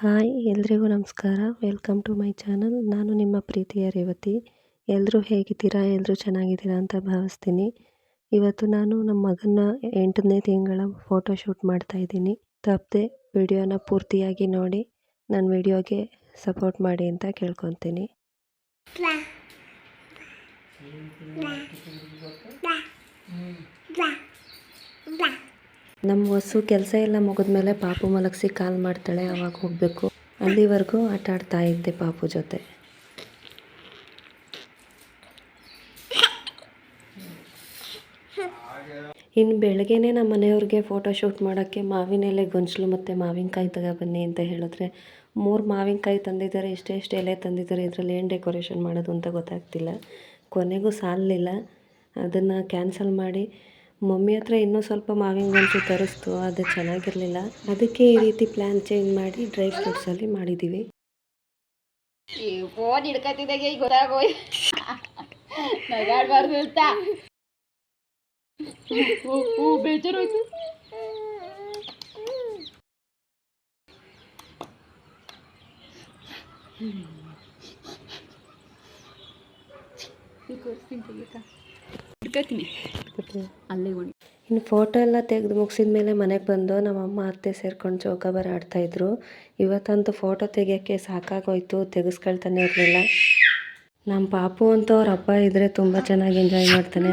Hi ಎಲ್ರಿಗೂ ನಮಸ್ಕಾರ. Welcome to my channel. ನಾನು ನಿಮ್ಮ ಪ್ರೀತಿಯ ರೇವತಿ. ಎಲ್ಲರೂ ಹೇಗಿದ್ದೀರಾ? ಎಲ್ಲರೂ ಚೆನ್ನಾಗಿದ್ದೀರಾ ಅಂತ ಭಾವಿಸ್ತೀನಿ. ಇವತ್ತು ನಾನು ನಮ್ಮ ಮಗನ 8ನೇ ತಿಂಗಳ ಫೋಟೋ ಶೂಟ್ ಮಾಡ್ತಾಯಿದ್ದೀನಿ. ತಪ್ಪದೆ ವಿಡಿಯೋನ ಪೂರ್ತಿಯಾಗಿ ನೋಡಿ ನನ್ನ ವಿಡಿಯೋಗೆ ಸಪೋರ್ಟ್ ಮಾಡಿ ಅಂತ ಕೇಳ್ಕೊತೀನಿ. ನಮ್ಮ ಹೊಸು ಕೆಲಸ ಎಲ್ಲ ಮುಗಿದ್ಮೇಲೆ ಪಾಪು ಮಲಗಿಸಿ ಕಾಲ್ ಮಾಡ್ತಾಳೆ, ಅವಾಗ ಹೋಗಬೇಕು. ಅಲ್ಲಿವರೆಗೂ ಆಟ ಆಡ್ತಾ ಇದ್ದೆ ಪಾಪು ಜೊತೆ. ಇನ್ನು ಬೆಳಗ್ಗೆನೇ ನಮ್ಮ ಮನೆಯವ್ರಿಗೆ ಫೋಟೋ ಶೂಟ್ ಮಾಡೋಕ್ಕೆ ಮಾವಿನ ಎಲೆ ಗೊಂಚಲು ಮತ್ತು ಮಾವಿನಕಾಯಿ ತಗೊಬನ್ನಿ ಅಂತ ಹೇಳಿದ್ರೆ 3 ಮಾವಿನಕಾಯಿ ತಂದಿದ್ದಾರೆ. ಎಷ್ಟೆಷ್ಟು ಎಲೆ ತಂದಿದ್ದಾರೆ, ಇದರಲ್ಲಿ ಏನು ಡೆಕೋರೇಷನ್ ಮಾಡೋದು ಅಂತ ಗೊತ್ತಾಗ್ತಿಲ್ಲ. ಕೊನೆಗೂ ಸಾಲಲಿಲ್ಲ, ಅದನ್ನು ಕ್ಯಾನ್ಸಲ್ ಮಾಡಿ ಮಮ್ಮಿ ಹತ್ರ ಇನ್ನೂ ಸ್ವಲ್ಪ ಮಾವಿನ ಗೊಂಚಲು ತರಿಸ್ತು, ಅದು ಚೆನ್ನಾಗಿರಲಿಲ್ಲ. ಅದಕ್ಕೆ ಈ ರೀತಿ ಪ್ಲ್ಯಾನ್ ಚೇಂಜ್ ಮಾಡಿ ಡ್ರೈ ಫ್ರೂಟ್ಸಲ್ಲಿ ಮಾಡಿದ್ದೀವಿ. ಫೋನ್ ಹಿಡ್ಕತ್ತಿದ್ದಾಗೆ ಈಗ ಗೊತ್ತಾಗೋಯ್ ನಗಾಡಬಾರ್ದು ಅಂತ ಬೇಜಾರೋಯ್ತು. ಇನ್ನು ಫೋಟೋ ಎಲ್ಲ ತೆಗೆದು ಮುಗಿಸಿದ ಮೇಲೆ ಮನೆಗೆ ಬಂದು ನಮ್ಮಮ್ಮ ಅತ್ತೆ ಸೇರ್ಕೊಂಡು ಚೌಕಾಬಾರ ಆಡ್ತಾಯಿದ್ರು. ಇವತ್ತಂತೂ ಫೋಟೋ ತೆಗಿಯೋಕ್ಕೆ ಸಾಕಾಗೋಯ್ತು, ತೆಗೆಸ್ಕೊಳ್ತಾನೆ ಇರಲಿಲ್ಲ. ನಮ್ಮ ಪಾಪು ಅಂತೂ ಅವ್ರ ಅಪ್ಪ ಇದ್ದರೆ ತುಂಬ ಚೆನ್ನಾಗಿ ಎಂಜಾಯ್ ಮಾಡ್ತಾನೆ.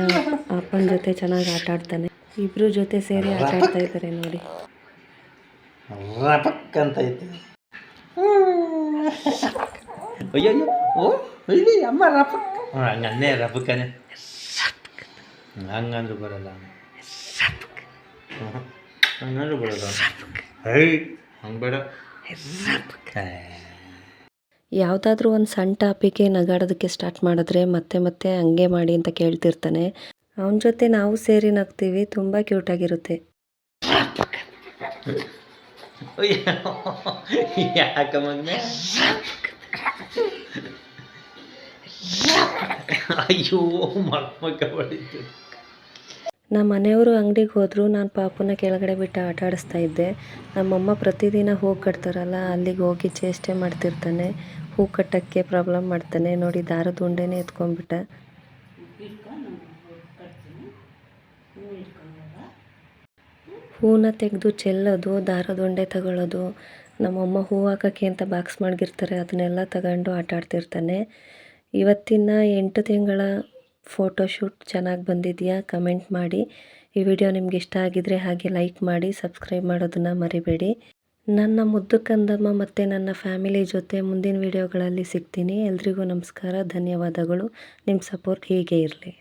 ಅಪ್ಪನ ಜೊತೆ ಚೆನ್ನಾಗಿ ಆಟ ಆಡ್ತಾನೆ. ಇಬ್ಬರು ಜೊತೆ ಸೇರಿ ಆಟ ಆಡ್ತಾ ಇದ್ದಾರೆ ನೋಡಿ. ಹಂಗಂದ್ರೂ ಬರಲ್ಲ, ಹಂಗಂದ್ರೂ ಬರಲ್ಲ, ಹಂಗೆ ಬೇಡ. ಯಾವುದಾದ್ರೂ ಒಂದು ಸಣ್ಣ ಟಾಪಿಗೆ ನಗಾಡೋದಕ್ಕೆ ಸ್ಟಾರ್ಟ್ ಮಾಡಿದ್ರೆ ಮತ್ತೆ ಮತ್ತೆ ಹಂಗೆ ಮಾಡಿ ಅಂತ ಕೇಳ್ತಿರ್ತಾನೆ. ಅವನ ಜೊತೆ ನಾವು ಸೇರಿ ನಗ್ತೀವಿ, ತುಂಬ ಕ್ಯೂಟಾಗಿರುತ್ತೆ. ಯಾಕ ಮಗನೇ? ಅಯ್ಯೋ ಮಕ್ಕ ಹೊಡಿತು. ನಮ್ಮ ಮನೆಯವರು ಅಂಗಡಿಗೆ ಹೋದರು, ನಾನು ಪಾಪುನ ಕೆಳಗಡೆ ಬಿಟ್ಟು ಆಟ ಆಡಿಸ್ತಾ ಇದ್ದೆ. ನಮ್ಮಮ್ಮ ಪ್ರತಿದಿನ ಹೂ ಕಟ್ತಾರಲ್ಲ, ಅಲ್ಲಿಗೆ ಹೋಗಿ ಚೇಷ್ಟೆ ಮಾಡ್ತಿರ್ತಾನೆ. ಹೂ ಕಟ್ಟೋಕ್ಕೆ ಪ್ರಾಬ್ಲಮ್ ಮಾಡ್ತಾನೆ. ನೋಡಿ ದಾರದ ಉಂಡೆನೇ ಎತ್ಕೊಂಡ್ಬಿಟ್ಟ. ಹೂನ ತೆಗೆದು ಚೆಲ್ಲೋದು, ದಾರದ ಉಂಡೆ ತಗೊಳ್ಳೋದು, ನಮ್ಮಮ್ಮ ಹೂ ಹಾಕೋಕ್ಕೆ ಅಂತ ಬಾಕ್ಸ್ ಮಾಡಿರ್ತಾರೆ, ಅದನ್ನೆಲ್ಲ ತಗೊಂಡು ಆಟ ಆಡ್ತಿರ್ತಾನೆ. ಇವತ್ತಿನ 8 ತಿಂಗಳ ಫೋಟೋಶೂಟ್ ಚೆನ್ನಾಗಿ ಬಂದಿದೆಯಾ? ಕಮೆಂಟ್ ಮಾಡಿ. ಈ ವಿಡಿಯೋ ನಿಮ್ಗೆ ಇಷ್ಟ ಆಗಿದ್ರೆ ಹಾಗೆ ಲೈಕ್ ಮಾಡಿ, ಸಬ್ಸ್ಕ್ರೈಬ್ ಮಾಡೋದನ್ನು ಮರಿಬೇಡಿ. ನನ್ನ ಮುದ್ದು ಕಂದಮ್ಮ ಮತ್ತು ನನ್ನ ಫ್ಯಾಮಿಲಿ ಜೊತೆ ಮುಂದಿನ ವಿಡಿಯೋಗಳಲ್ಲಿ ಸಿಗ್ತೀನಿ. ಎಲ್ರಿಗೂ ನಮಸ್ಕಾರ, ಧನ್ಯವಾದಗಳು. ನಿಮ್ಮ ಸಪೋರ್ಟ್ ಹೀಗೆ ಇರಲಿ.